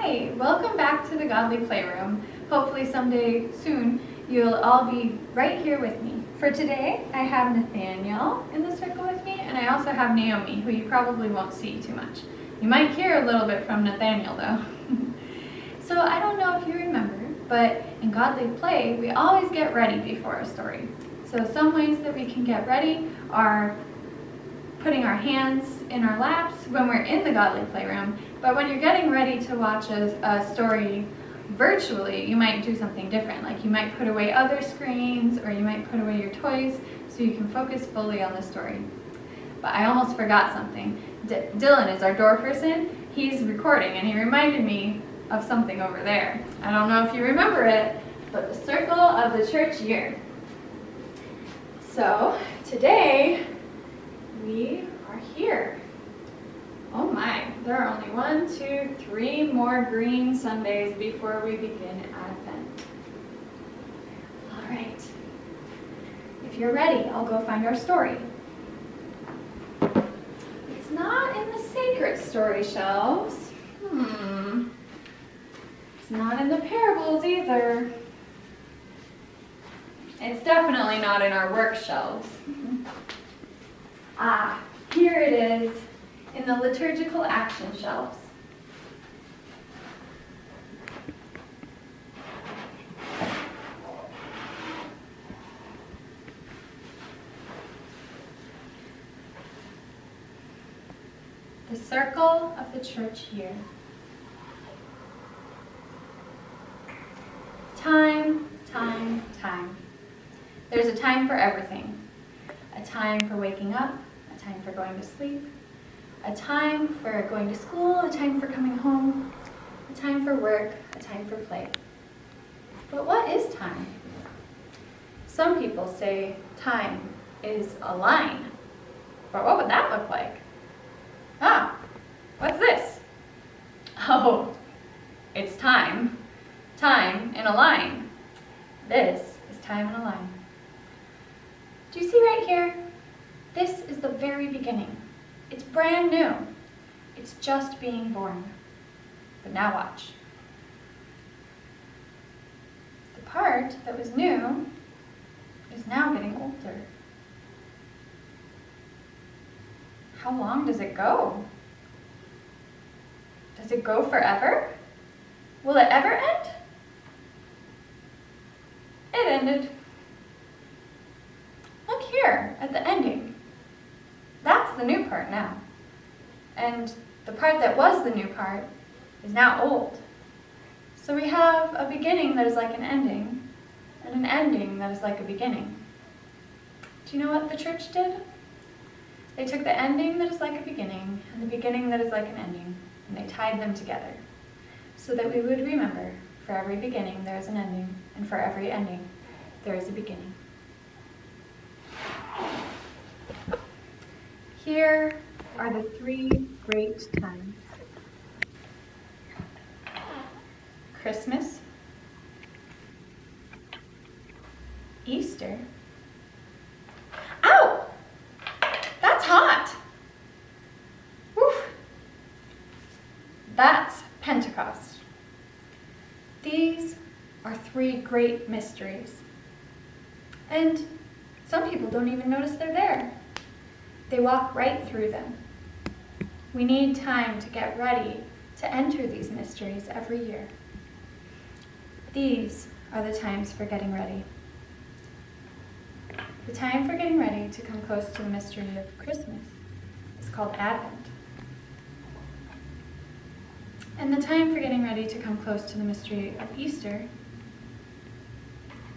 Hi, welcome back to the Godly Playroom. Hopefully someday soon you'll all be right here with me. For today, I have Nathaniel in the circle with me, and I also have Naomi, who you probably won't see too much. You might hear a little bit from Nathaniel though. So I don't know if you remember, but in Godly Play, we always get ready before a story. So some ways that we can get ready are putting our hands in our laps when we're in the Godly Playroom, but when you're getting ready to watch a story virtually, you might do something different. Like you might put away other screens, or you might put away your toys so you can focus fully on the story. But I almost forgot something. Dylan is our door person. He's recording, and he reminded me of something over there. I don't know if you remember it, but the circle of the church year. So today, we are here. Oh my, there are only 1, 2, 3 more green Sundays before we begin Advent. All right. If you're ready, I'll go find our story. It's not in the sacred story shelves. It's not in the parables either. It's definitely not in our work shelves. Here it is in the liturgical action shelves. The circle of the church year. Time, time, time. There's a time for everything. A time for waking up, a time for going to sleep, a time for going to school, a time for coming home, a time for work, a time for play. But what is time? Some people say time is a line. But what would that look like? What's this? Oh, it's time. Time in a line. This is time in a line. Do you see right here? This is the very beginning. It's brand new. It's just being born. But now watch. The part that was new is now getting older. How long does it go? Does it go forever? Will it ever end? It ended. Look here at the ending. That's the new part now. And the part that was the new part is now old. So we have a beginning that is like an ending, and an ending that is like a beginning. Do you know what the church did? They took the ending that is like a beginning, and the beginning that is like an ending, and they tied them together, so that we would remember, for every beginning there is an ending, and for every ending there is a beginning. Here are the 3 great times. Christmas, Easter. Ow! That's hot! Woof! That's Pentecost. These are 3 great mysteries. And some people don't even notice they're there. They walk right through them. We need time to get ready to enter these mysteries every year. These are the times for getting ready. The time for getting ready to come close to the mystery of Christmas is called Advent. And the time for getting ready to come close to the mystery of Easter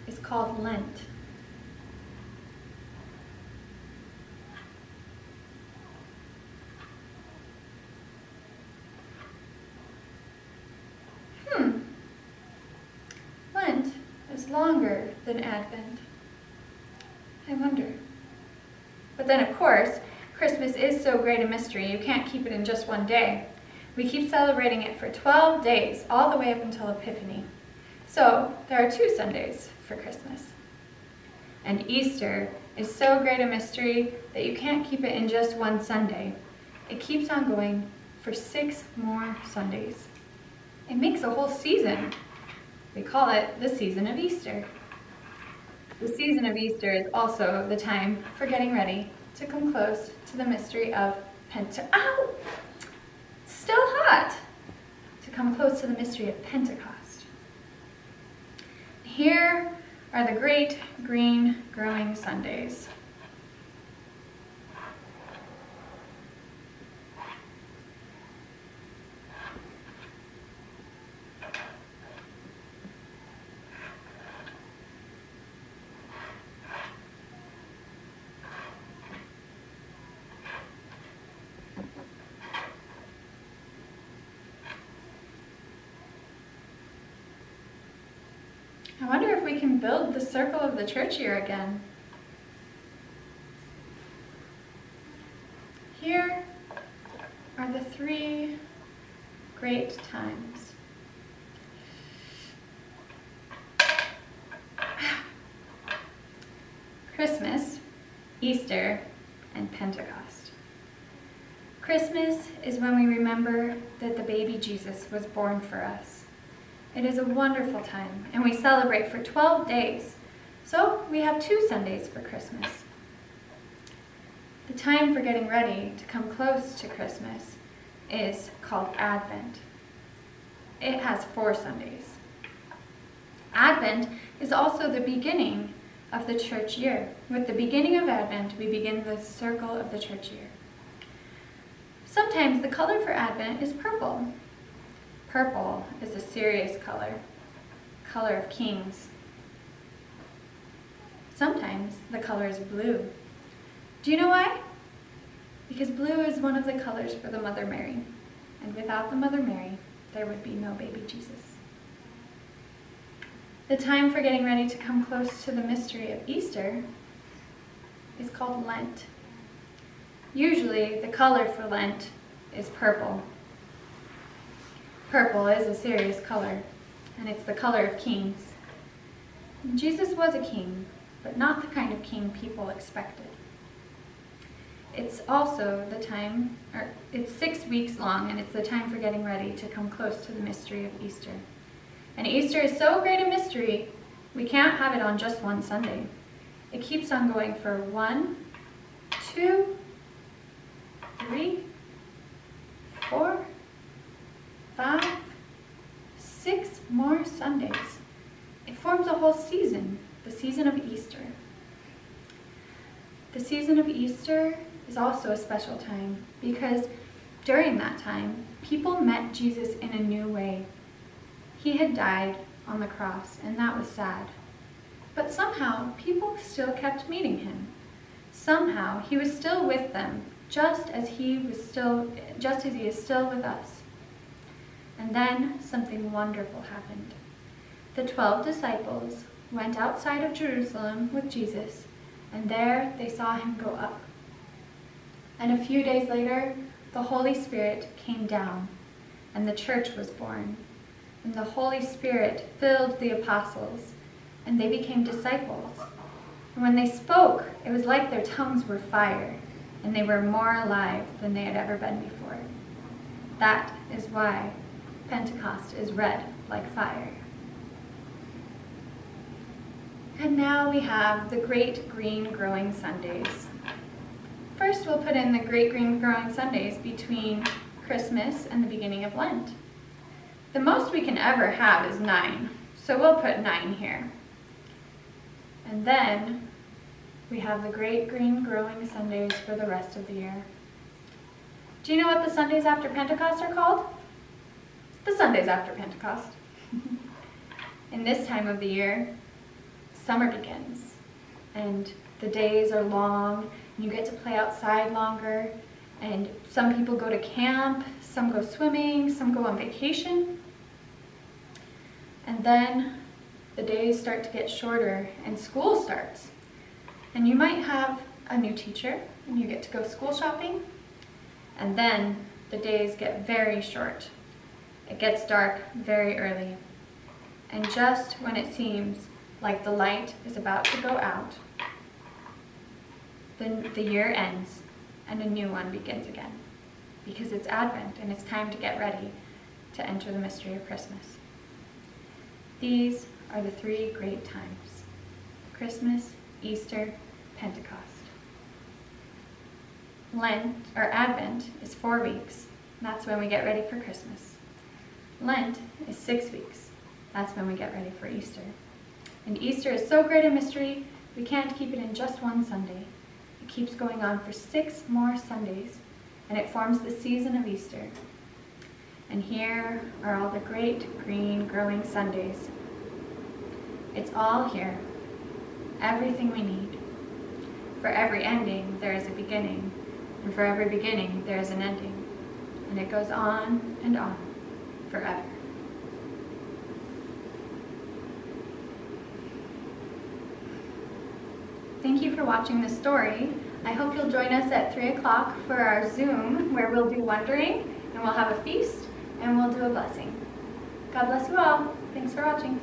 is called Lent. Lent is longer than Advent. I wonder. But then, of course, Christmas is so great a mystery, you can't keep it in just one day. We keep celebrating it for 12 days, all the way up until Epiphany. So, there are 2 Sundays for Christmas. And Easter is so great a mystery that you can't keep it in just one Sunday. It keeps on going for 6 more Sundays. It makes a whole season. We call it the season of Easter. The season of Easter is also the time for getting ready to come close to the mystery of Ow! Still hot! To come close to the mystery of Pentecost. Here are the great green growing Sundays. I wonder if we can build the circle of the church year again. Here are the three great times. Christmas, Easter, and Pentecost. Christmas is when we remember that the baby Jesus was born for us. It is a wonderful time, and we celebrate for 12 days. So we have 2 Sundays for Christmas. The time for getting ready to come close to Christmas is called Advent. It has 4 Sundays. Advent is also the beginning of the church year. With the beginning of Advent, we begin the circle of the church year. Sometimes the color for Advent is purple. Purple is a serious color, color of kings. Sometimes the color is blue. Do you know why? Because blue is one of the colors for the Mother Mary, and without the Mother Mary, there would be no baby Jesus. The time for getting ready to come close to the mystery of Easter is called Lent. Usually, the color for Lent is purple. Purple is a serious color, and it's the color of kings. Jesus was a king, but not the kind of king people expected. It's also the time, it's 6 weeks long, and it's the time for getting ready to come close to the mystery of Easter. And Easter is so great a mystery, we can't have it on just one Sunday. It keeps on going for 1, 2, 3, 4, 5, 6 more Sundays. It forms a whole season, the season of Easter. The season of Easter is also a special time because during that time, people met Jesus in a new way. He had died on the cross, and that was sad. But somehow, people still kept meeting him. Somehow, he was still with them, just as he is still with us. And then something wonderful happened. The 12 disciples went outside of Jerusalem with Jesus, and there they saw him go up. And a few days later, the Holy Spirit came down, and the church was born. And the Holy Spirit filled the apostles, and they became disciples. And when they spoke, it was like their tongues were fire, and they were more alive than they had ever been before. That is why Pentecost is red like fire. And now we have the great green growing Sundays. First, we'll put in the great green growing Sundays between Christmas and the beginning of Lent. The most we can ever have is 9, so we'll put 9 here. And then we have the great green growing Sundays for the rest of the year. Do you know what the Sundays after Pentecost are called? The Sundays after Pentecost. In this time of the year, summer begins, and the days are long, and you get to play outside longer, and some people go to camp, some go swimming, some go on vacation. And then the days start to get shorter, and school starts. And you might have a new teacher, and you get to go school shopping, and then the days get very short. It gets dark very early. And just when it seems like the light is about to go out, then the year ends and a new one begins again. Because it's Advent and it's time to get ready to enter the mystery of Christmas. These are the three great times: Christmas, Easter, Pentecost. Lent, or Advent, is 4 weeks. That's when we get ready for Christmas. Lent is 6 weeks. That's when we get ready for Easter. And Easter is so great a mystery, we can't keep it in just one Sunday. It keeps going on for 6 more Sundays, and it forms the season of Easter. And here are all the great green growing Sundays. It's all here, everything we need. For every ending, there is a beginning, and for every beginning, there is an ending. And it goes on and on, forever. Thank you for watching this story. I hope you'll join us at 3 o'clock for our Zoom, where we'll do wondering, and we'll have a feast, and we'll do a blessing. God bless you all. Thanks for watching.